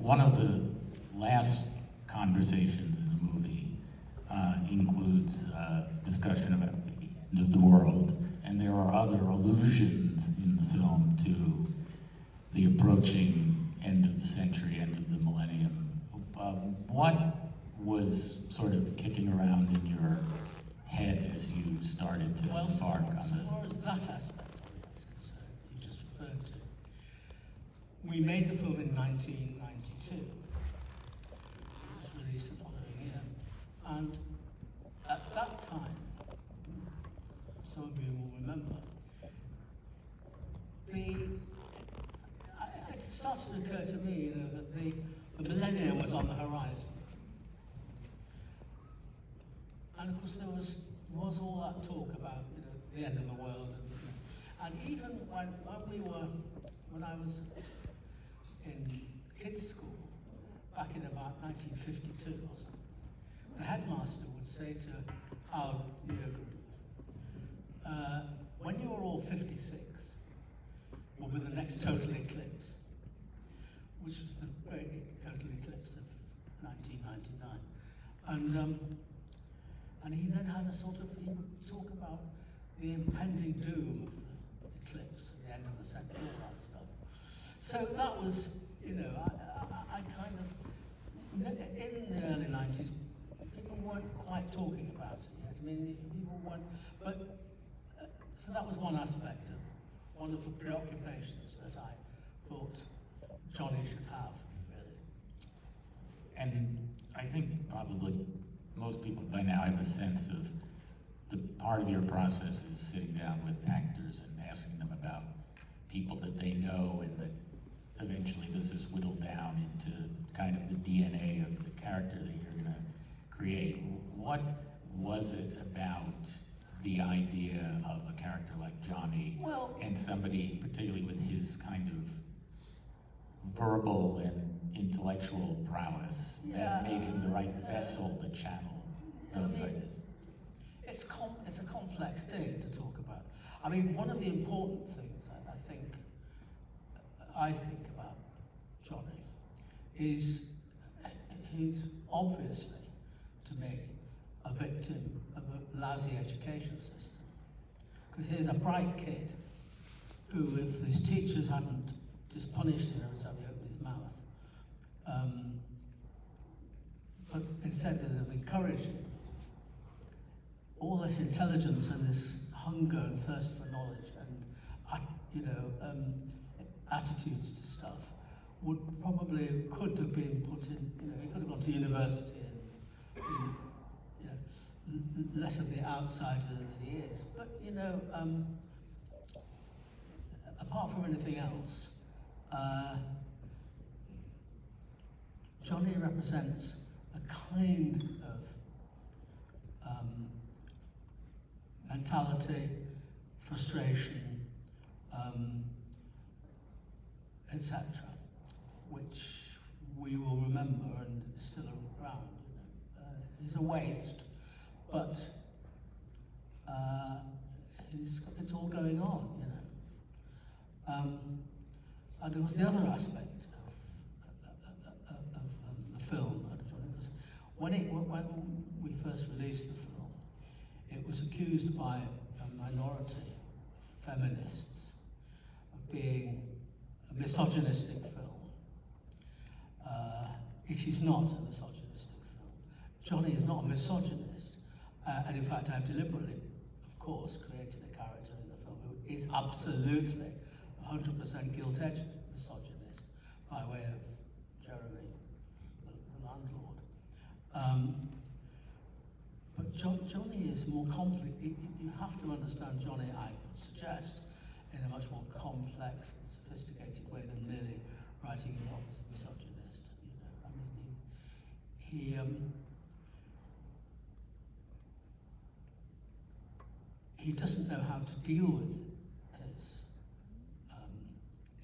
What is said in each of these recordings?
one of the last conversations in the movie includes discussion about the end of the world, and there are other allusions in the film to the approaching end of the century, end of the millennium. What was sort of kicking around in your head as you started to embark on this? As far as that aspect of it is concerned, you just referred to, we made the film in 1992. It was released the following year. And at that time, some of you will remember, it started to occur to me, that the millennium was on the horizon. And of course there was all that talk about, the end of the world, and even when I was in kids' school, back in about 1952 or something, the headmaster would say to our year group, when you are all 56, will be the next total eclipse, which was the great total eclipse of 1999. And he then had he would talk about the impending doom of the eclipse at the end of the century, all that stuff. So that was, I kind of, in the early 90s, people weren't quite talking about it yet. I mean, people weren't, but, so that was one aspect of one of the preoccupations that I thought Johnny should have, really. And I think probably most people by now have a sense of the part of your process is sitting down with actors and asking them about people that they know, and that eventually this is whittled down into kind of the DNA of the character that you're going to create. What was it about the idea of a character like Johnny, and somebody particularly with his kind of verbal and intellectual prowess that made him the right vessel to channel those ideas? It's a complex thing to talk about. I mean, one of the important things I think about Johnny is he's obviously, to me, a victim of a lousy education system. Because here's a bright kid who, if his teachers hadn't just punished him every time he opened his mouth, but instead they'd have encouraged him, all this intelligence and this hunger and thirst for knowledge and attitudes to stuff could have been put in. He could have gone to university and less of the outsider than he is. But apart from anything else, Johnny represents a kind of mentality, frustration, etc., which we will remember and is still around. He's a waste, but it's all going on, and there was the other aspect of the film. When we first released the film, it was accused by a minority of feminists of being a misogynistic film. It is not a misogynistic film. Johnny is not a misogynist, and in fact I've deliberately, of course, created a character in the film who is absolutely 100% gilt-edged misogynist by way of Jeremy, the landlord. But Johnny is more complex. You have to understand Johnny, I would suggest, in a much more complex and sophisticated way than merely writing him off as a misogynist. He doesn't know how to deal with his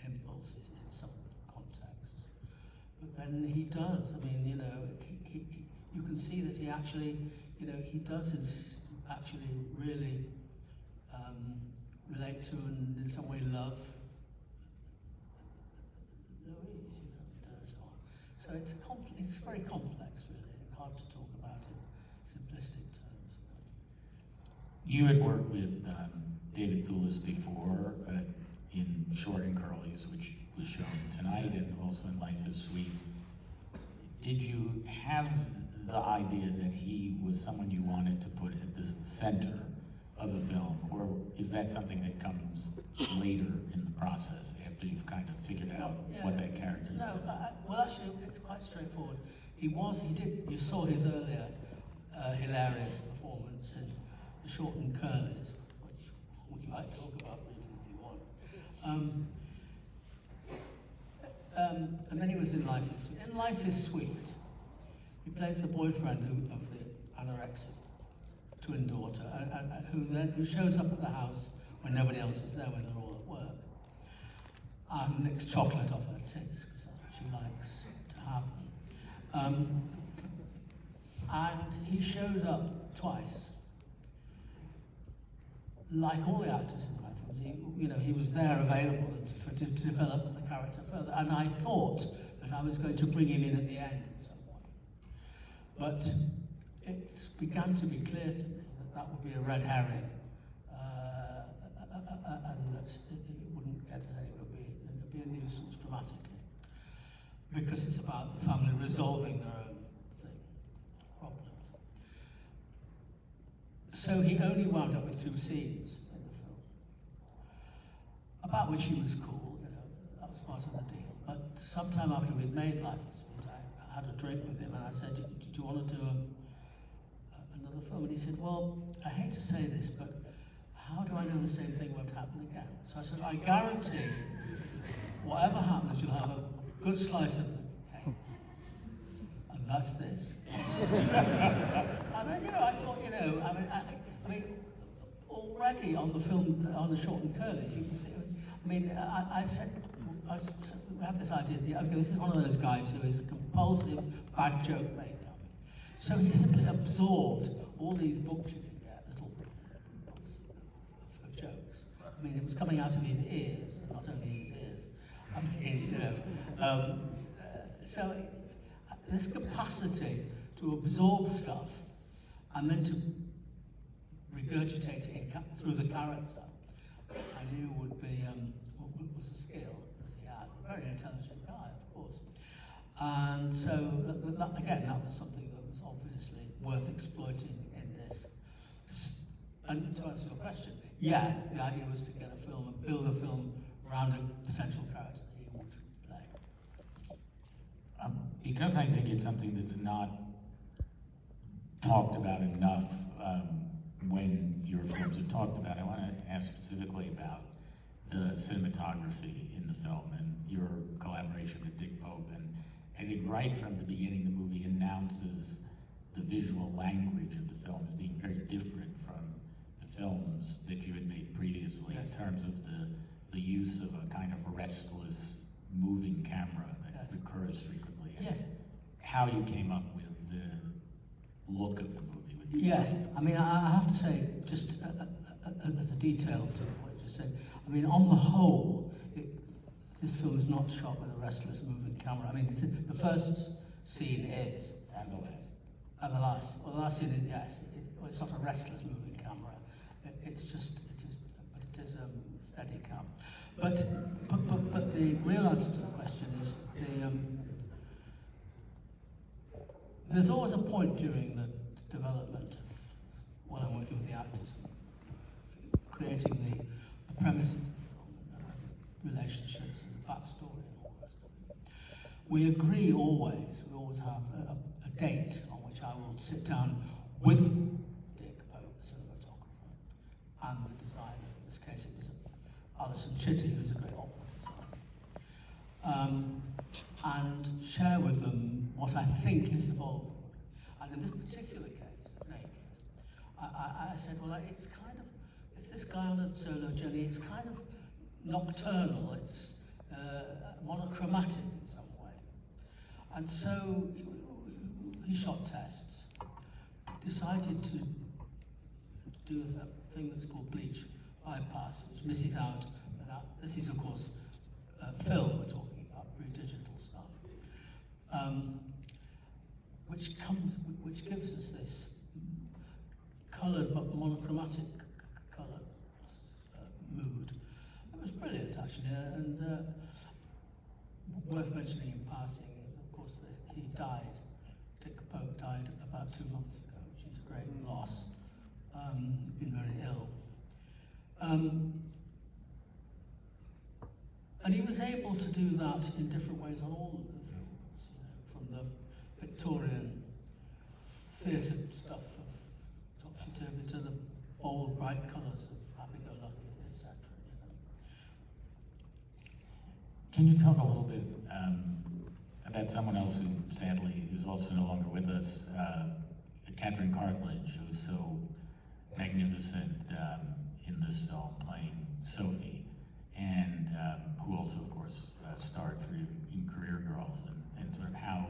impulses in some contexts, but then he does. I mean, you can see that he actually, he does actually really relate to and in some way love Louise, and so on. it's very complex, really, and hard to talk about in simplistic terms. You had worked with David Thewlis before in Short and Curly's, which was shown tonight, and also in Life is Sweet. Did you have the idea that he was someone you wanted to put at the center of the film, or is that something that comes later in the process after you've kind of figured out what that character is? No, well, actually, it's quite straightforward. He did. You saw his earlier hilarious performance in The Short and Curly's, which we might talk about briefly if you want. And then he was in Life is Sweet. In Life is Sweet, he plays the boyfriend of the anorexic twin daughter, who shows up at the house when nobody else is there, when they're all at work, and nicks chocolate off her tits, because that's what she likes to have. And he shows up twice. Like all the actors in my films, he was there available to develop the character further. And I thought that I was going to bring him in at the end in some way. But it began to be clear to me that would be a red herring, and that it wouldn't get us anywhere. It would be a nuisance dramatically, because it's about the family resolving their own problems. So he only wound up with 2 scenes in the film, about which he was cool, that was part of the deal. But sometime after we'd made Life is Sweet, I had a drink with him and I said, do you want to do another film? And he said, well, I hate to say this, but how do I know the same thing won't happen again? So I said, I guarantee whatever happens, you'll have a good slice of the cake. And that's this. And then, I thought, I mean, already on the film, on The Short and Curly, you can see, I said, we have this idea, okay, this is one of those guys who is a compulsive bad joke maker. So he simply absorbed all these books you can get, little books of jokes. I mean, it was coming out of his ears, not only his ears. I mean, so this capacity to absorb stuff and then to regurgitate it through the character, I knew was a skill that he had. A very intelligent guy, of course. And so, that was something that was obviously worth exploiting in this. And to answer your question, the idea was to get a film and build a film around a central character that he would play. Because I think it's something that's not talked about enough when your films are talked about, I want to ask specifically about the cinematography in the film and your collaboration with Dick Pope. And I think right from the beginning, the movie announces the visual language of the film as being very different from the films that you had made previously, in terms of the use of a kind of restless, moving camera that recurs frequently. Yes. How you came up with the look of the movie. Yes, I mean, I have to say, just as a detail to what you just said, I mean, on the whole, this film is not shot with a restless moving camera. I mean, the first scene is. And the last. And the last scene is, yes, it's not a restless moving camera. It is steady cam. But the real answer to the question is there's always a point during the development when I'm working with the actors, creating the premise of the film, and relationships and the backstory and all the rest of it. We agree always, we always have a date on which I will sit down with Dick Pope, the cinematographer, and the designer. In this case it was Alison Chitty, who's a great opera designer, and share with them what I think is evolving. And in this particular case, Naked, I said, well, it's this guy on a solo journey, it's kind of nocturnal, it's monochromatic in some way. And so he shot tests, decided to do a thing that's called bleach bypass, which misses out. This is, of course, film we're talking about, pre-digital stuff. which gives us this coloured but monochromatic colour mood. It was brilliant actually, and worth mentioning in passing, of course, that he died. Dick Pope died about 2 months ago, which is a great loss. Been very ill. And he was able to do that in different ways on all of the films, you know, from the Victorian theatre stuff of topsy-turvy to the bold, bright colours of happy-go-lucky, etc. You know. Can you talk a little bit about someone else who sadly is also no longer with us, Catherine Cartledge, who's so magnificent in this film, playing Sophie, and who also, of course, starred for you in Career Girls, and sort of how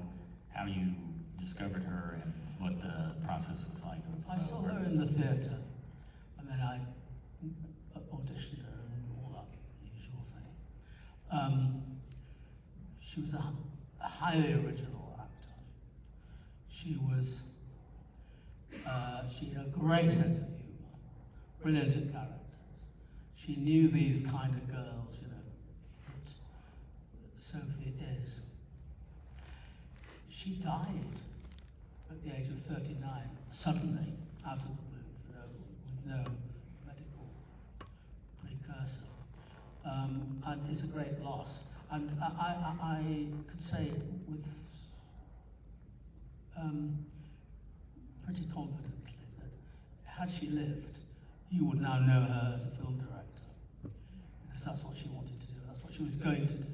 you discovered her and what the process was like. I saw her in the theatre, and then I auditioned her and all that usual thing. She was a highly original actor. She was, she had a great sense of humour, brilliant at characters. She knew these kind of girls, you know, that Sophie is. She died at the age of 39, suddenly, out of the blue, you know, with no medical precursor. And it's a great loss. And I could say with pretty confidently that had she lived, you would now know her as a film director, because that's what she wanted to do, that's what she was going to do.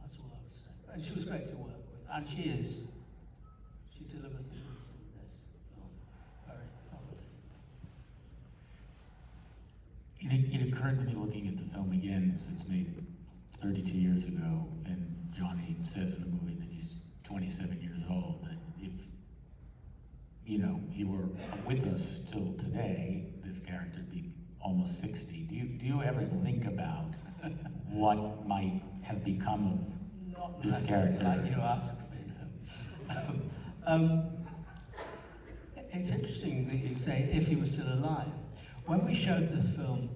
That's all I would say. And she was great to work with, and she is. She delivers the goods in this film very thoroughly. It occurred to me looking at the film again, since it's made 32 years ago, and Johnny says in the movie that he's 27 years old, that if, you know, he were with us till today, this character would be almost 60. Do you ever think about what might have become of this character? Like you asked me. It's interesting that you say if he was still alive. When we showed this film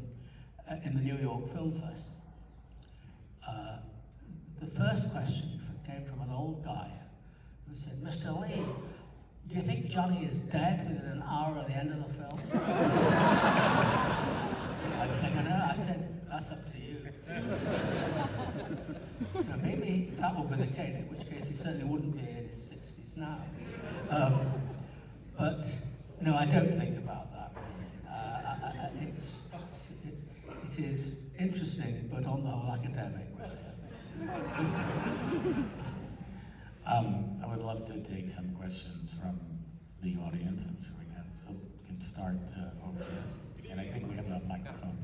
in the New York Film Festival, the first question came from an old guy who said, "Mr. Leigh, do you think Johnny is dead within an hour of the end of the film?" I said, "No." I said, "That's up to you." So maybe that will be the case, in which case he certainly wouldn't be in his 60s now. But no, I don't think about that. It is interesting, but on the whole academic, really. I would love to take some questions from the audience. I'm sure we can start over here. And I think we have a microphone.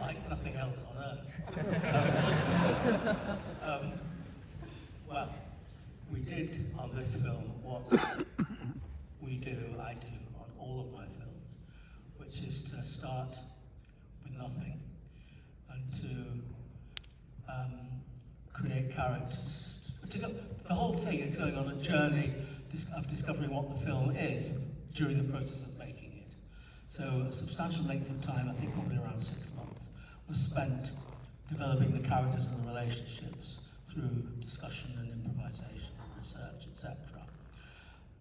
Like nothing else on earth. Well, we did on this film what I do on all of my films, which is to start with nothing and to create characters. The whole thing is going on a journey of discovering what the film is during the process of making it. So a substantial length of time, I think probably around 6 months, was spent developing the characters and the relationships through discussion and improvisation and research, etc.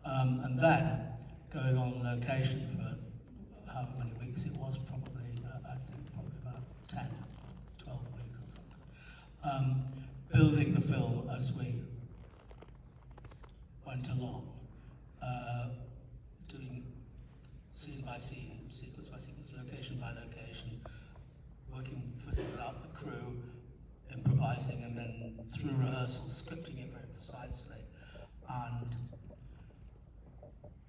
And then going on location for however many weeks it was, probably, I think probably about 10, 12 weeks or something. Building the film as we went along, doing scene by scene, sequence by sequence, location by location, working without the crew, improvising, and then through rehearsals, scripting it very precisely, and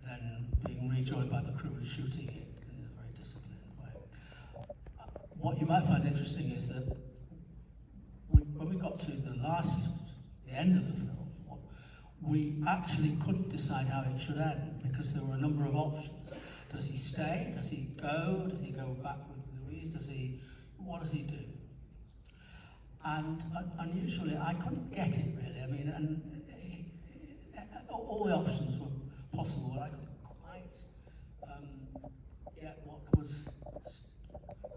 then being rejoined by the crew and shooting it in a very disciplined way. What you might find interesting is that when we got to the end of the film, we actually couldn't decide how it should end because there were a number of options. Does he stay? Does he go? Does he go back with Louise? What does he do? And unusually, I couldn't get it really. I mean, all the options were possible, but I couldn't quite get what was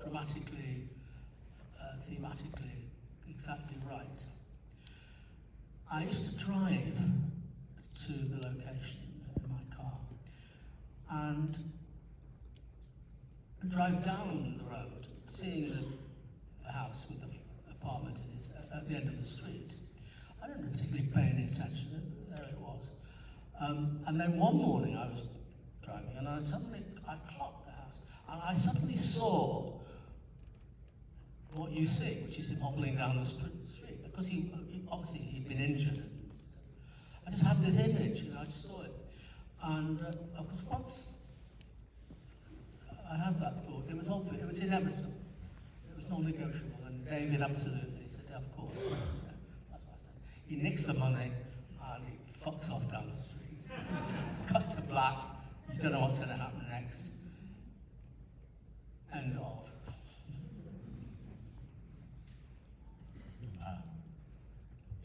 dramatically, thematically exactly right. I used to drive to the location in my car and drive down the road, seeing the house with the apartment in it at the end of the street. I didn't particularly pay any attention, there it was. And then one morning I was driving and I clocked the house and I suddenly saw what you see, which is him hobbling down the street, because obviously he'd been injured. I just had this image, I just saw it. And of course, once I had that thought, it was obvious, it was inevitable, it was non-negotiable, and David absolutely said, of course, yeah, that's what I said. He nicks the money, and he fucks off down the street. Cut to black, you don't know what's going to happen next. End of.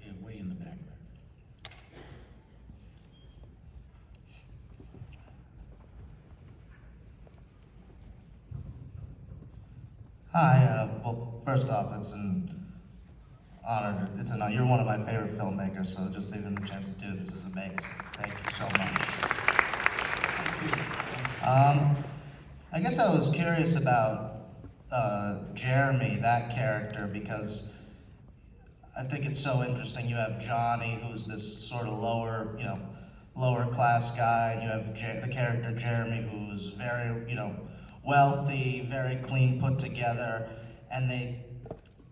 Yeah, way in the back. Hi, well, first off, it's an honor, you're one of my favorite filmmakers, so just even the chance to do this is amazing. Thank you so much. I guess I was curious about Jeremy, that character, because I think it's so interesting. You have Johnny, who's this sort of lower class guy, and you have the character Jeremy, who's very, wealthy, very clean, put together, and they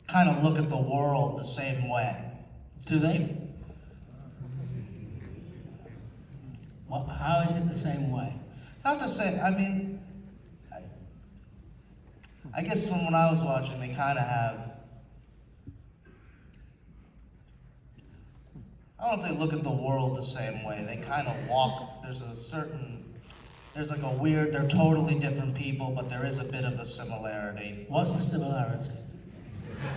kind of look at the world the same way. Do they? How is it the same way? Not the same, I mean, I guess from when I was watching, they kind of have, I don't know if they look at the world the same way. They kind of walk, there's like a weird, they're totally different people, but there is a bit of a similarity. What's the similarity?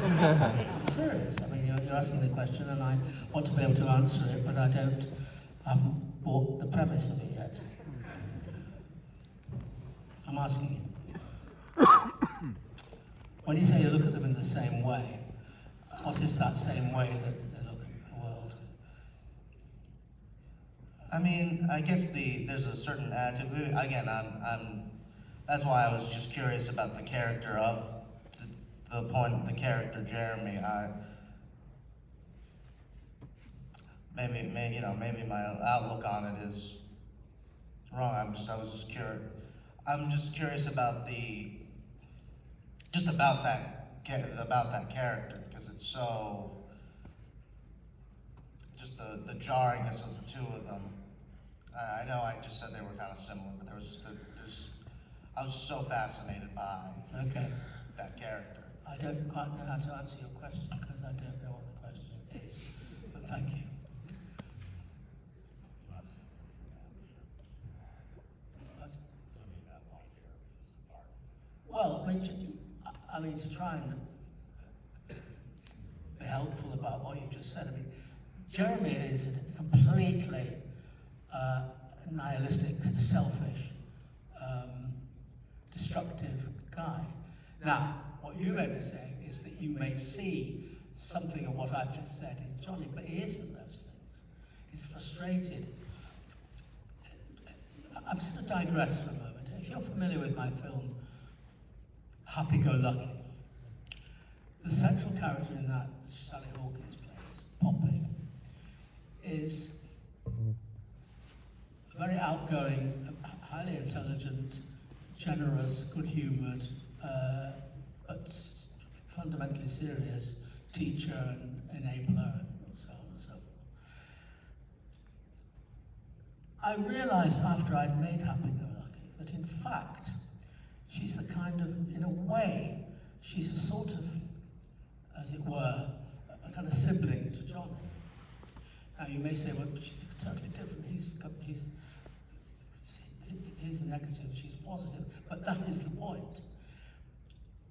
I'm serious. I mean, you're asking the question, and I want to be able to answer it, but I haven't bought the premise of it yet. I'm asking you. When you say you look at them in the same way, what is that same way that they look at the world? I mean, I guess there's a certain attitude. Again, that's why I was just curious about the character of the character Jeremy. Maybe my outlook on it is wrong. I was just curious. I'm just curious about that character, because it's so, just the jarringness of the two of them. I know I just said they were kind of similar, but I was so fascinated by that character. I don't quite know how to answer your question because I don't know what the question is, but thank you. Well, I mean, to try and be helpful about what you just said, I mean, Jeremy is a completely nihilistic, selfish, destructive guy. Now, what you may be saying is that you may see something of what I've just said in Johnny, but he isn't those things. He's frustrated. I'm just going to digress for a moment. If you're familiar with my film, Happy-Go-Lucky, the central character in that, which Sally Hawkins plays, Poppy, is a very outgoing, highly intelligent, generous, good-humoured, but fundamentally serious teacher and enabler, and so on and so forth. I realised after I'd made Happy-Go-Lucky that in fact, she's the kind of, in a way, she's a sort of, as it were, a kind of sibling to Johnny. Now, you may say, well, she's totally different. He's a negative, she's positive, but that is the point.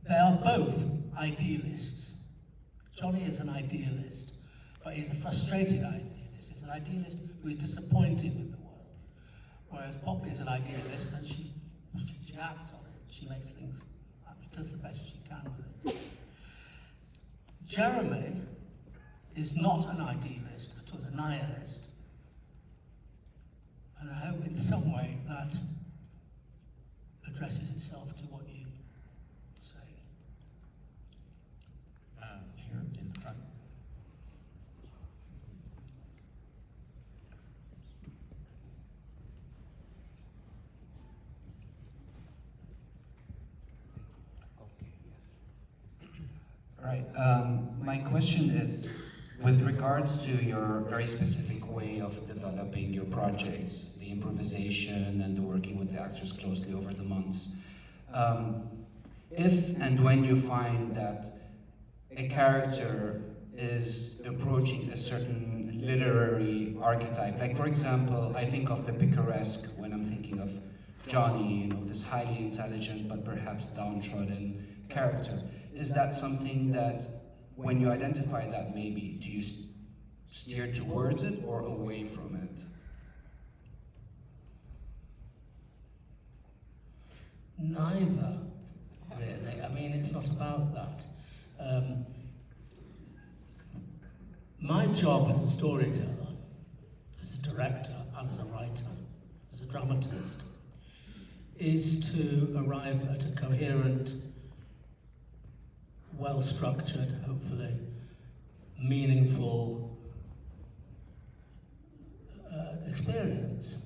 They are both idealists. Johnny is an idealist, but he's a frustrated idealist. He's an idealist who is disappointed with the world. Whereas Poppy is an idealist and she acts on it. She makes things, she does the best she can with it. Jeremy is not an idealist, but a nihilist. And I hope in some way that addresses itself to what you say. Here in the front. Right. My question is, with regards to your very specific way of developing your projects, the improvisation and the working with the actors closely over the months, if and when you find that a character is approaching a certain literary archetype, like for example, I think of the picaresque when I'm thinking of Johnny, you know, this highly intelligent but perhaps downtrodden character. Is that something that, when you identify that maybe, do you steer towards it or away from it? Neither, really. I mean, it's not about that. My job as a storyteller, as a director, and as a writer, as a dramatist, is to arrive at a coherent, well-structured, hopefully meaningful experience.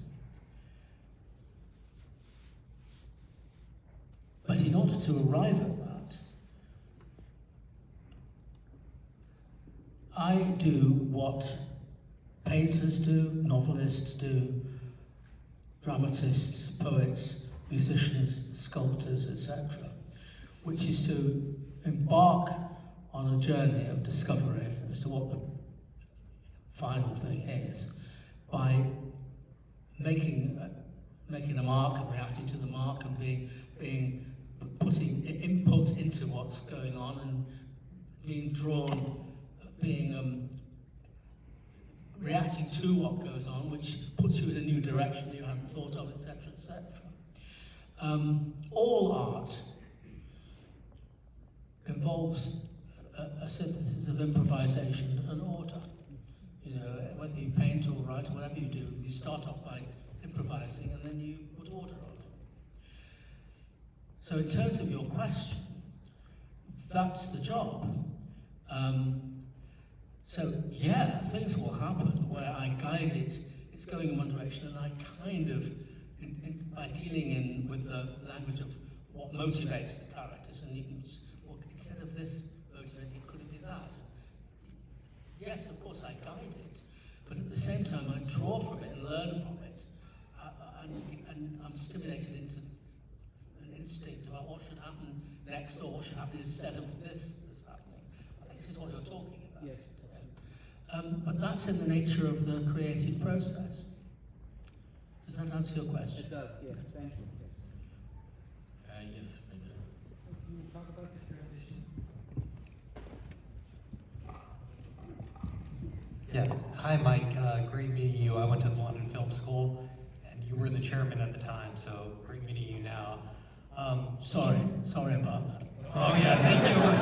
But in order to arrive at that, I do what painters do, novelists do, dramatists, poets, musicians, sculptors, etc., which is to embark on a journey of discovery as to what the final thing is by making a mark and reacting to the mark and putting input into what's going on and being drawn, reacting to what goes on, which puts you in a new direction you hadn't thought of, etc., etc. All art involves a synthesis of improvisation and order. You know, whether you paint or write or whatever you do, you start off by improvising and then you put order on it. So in terms of your question, that's the job. So yeah, things will happen where I guide it, it's going in one direction, and I kind of, by dealing with the language of what motivates the characters, and you can just, well, instead of this motivating, could it be that? Yes, of course I guide it, but at the same time I draw from it and learn from it, and I'm stimulated into an instinct about what should happen next or what should happen instead of this that's happening. I think this is what you're talking about. Yes. But that's in the nature of the creative process. Does that answer your question? It does, yes. Thank you. Yes. Yes, I do. Can you talk about the transition? Yeah. Hi, Mike. Great meeting you. I went to the London Film School, and you were the chairman at the time, so great meeting you now. Sorry about that. Oh yeah,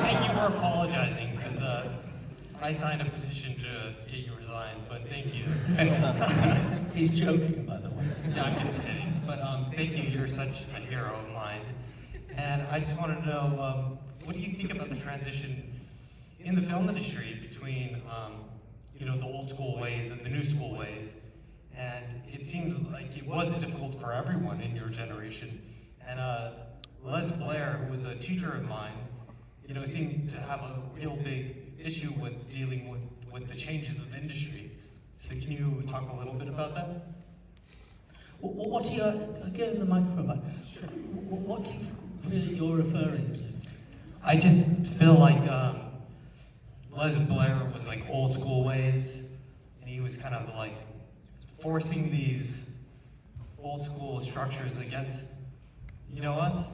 thank you for apologizing, because I signed a petition to get you resigned, but thank you. He's joking, by the way. Yeah, I'm just kidding. But thank you. You're such a hero of mine. And I just wanted to know, what do you think about the transition in the film industry between, the old school ways and the new school ways? And it seems like it was difficult for everyone in your generation. And Les Blair, who was a teacher of mine, seemed to have a real big issue with dealing with the changes of the industry. So can you talk a little bit about that? What do you, give him the microphone back. What do you feel you're referring to? I just feel like Les Blair was like old school ways, he was kind of like forcing these old school structures against, us?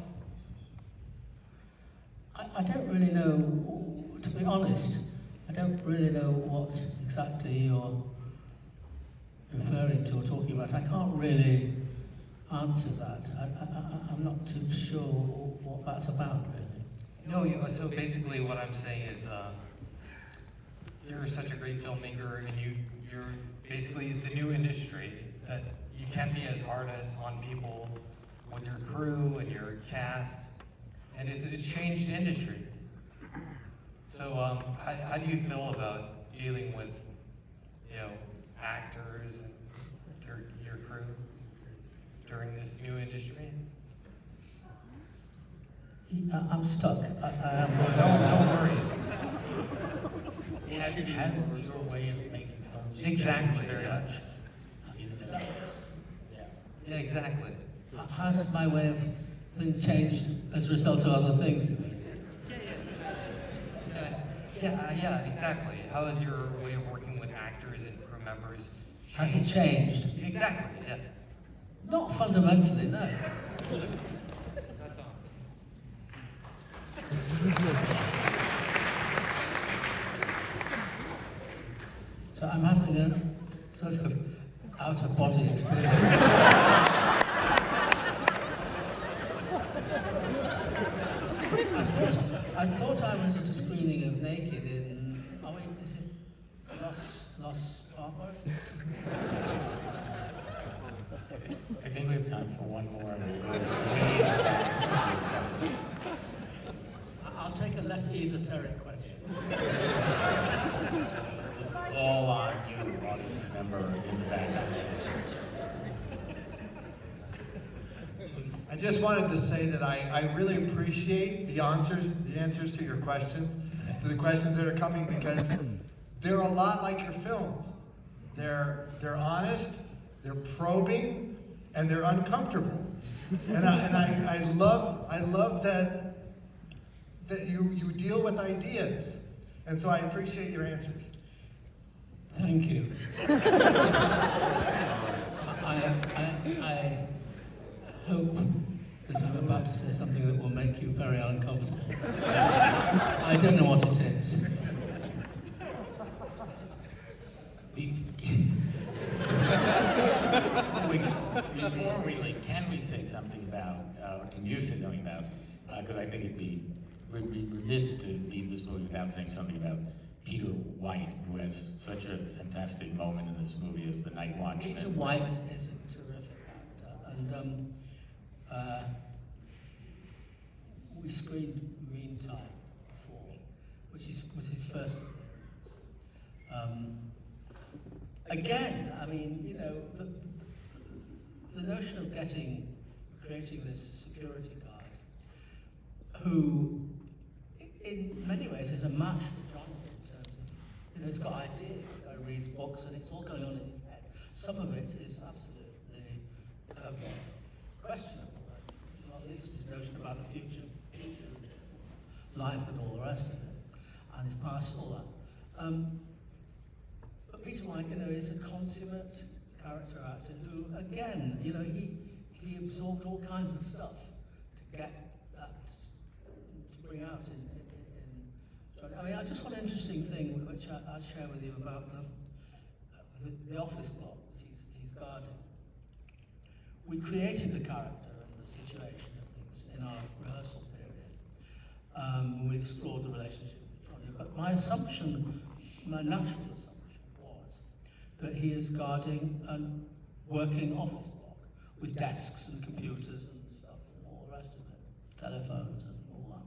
I don't really know, to be honest, I don't really know what exactly you're referring to or talking about. I can't really answer that. I'm not too sure what that's about, really. No, so basically what I'm saying is, you're such a great filmmaker, and you're basically, it's a new industry that you can't be as hard on people with your crew and your cast, and it's a changed industry. So how do you feel about dealing with, actors and your crew during this new industry? I'm stuck. I am. No worries. Has your way of making films Exactly, changed very yeah. much? Yeah, exactly. Has my way of things changed as a result of other things? you mean? Yeah, exactly. How is your way of working with actors and crew members? Has it changed? Exactly, yeah. Not fundamentally, no. So I'm having a sort of out-of-body experience. I thought I was at a screening of Naked in, is it Los Palmas? I think we have time for one more, and we'll go way back to the subject. I'll take a less esoteric question. This is all on you, audience member in the back. I just wanted to say that I really appreciate the answers to your questions, to the questions that are coming, because they're a lot like your films. They're honest, they're probing, and they're uncomfortable. And I love that you deal with ideas. And so I appreciate your answers. Thank you. I hope that I'm about to say something that will make you very uncomfortable. I don't know what it is. Before we leave, can we say something about, or can you say something about, because I think we'd be remiss to leave this movie without saying something about Peter White, who has such a fantastic moment in this movie as the Night Watchman. Peter White is a terrific actor, and we screened Green Time before, which was his first appearance. Again, I mean, the notion of creating this security guard, who in many ways is a match for Jonathan in terms of, it's got ideas, the guy reads books, and it's all going on in his head. Some of it is absolutely questionable, not least his notion about the future, life and all the rest of it, and his past, all that. But Peter White, is a consummate character actor who, again, he absorbed all kinds of stuff to get that, to bring out in Johnny. I mean, I just want an interesting thing which I'll share with you about the office block that he's guarding. We created the character and the situation and things in our rehearsal period. We explored the relationship with Johnny, but my natural assumption was that he is guarding a working office block with desks and computers and stuff and all the rest of it, telephones and all that.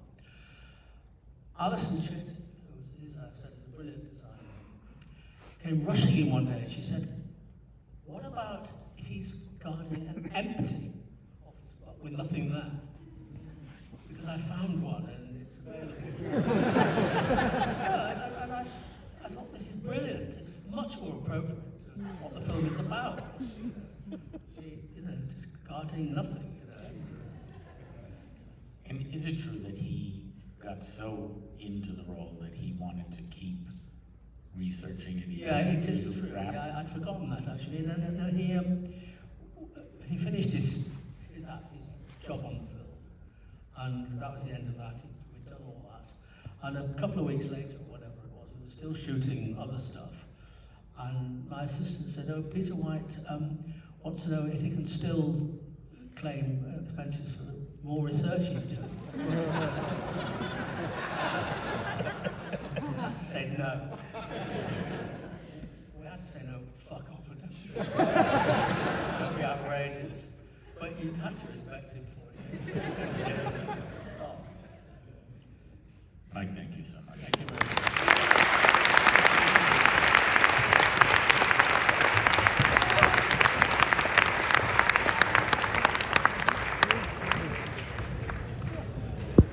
Alison Chitty, who I've said is a brilliant designer, came rushing in one day and she said, "What about if he's guarding an empty office block with nothing there? Because I found one and it's available." And I thought, this is brilliant. It's much more appropriate to what the film is about. Just guarding nothing. And is it true that he got so into the role that he wanted to keep researching it. Yeah, it is through true. craft? Yeah, I'd forgotten that actually. No, he finished his job on the film, and that was the end of that. We'd done all that, and a couple of weeks later, or whatever it was, we were still shooting other stuff. And my assistant said, "Oh, Peter White wants to know if he can still claim expenses for the more research he's doing." We had to say no. We had to say no. Fuck off with that. That'd be outrageous. But you'd have to respect him for it. Stop. Mike, thank you so much. Thank you very much.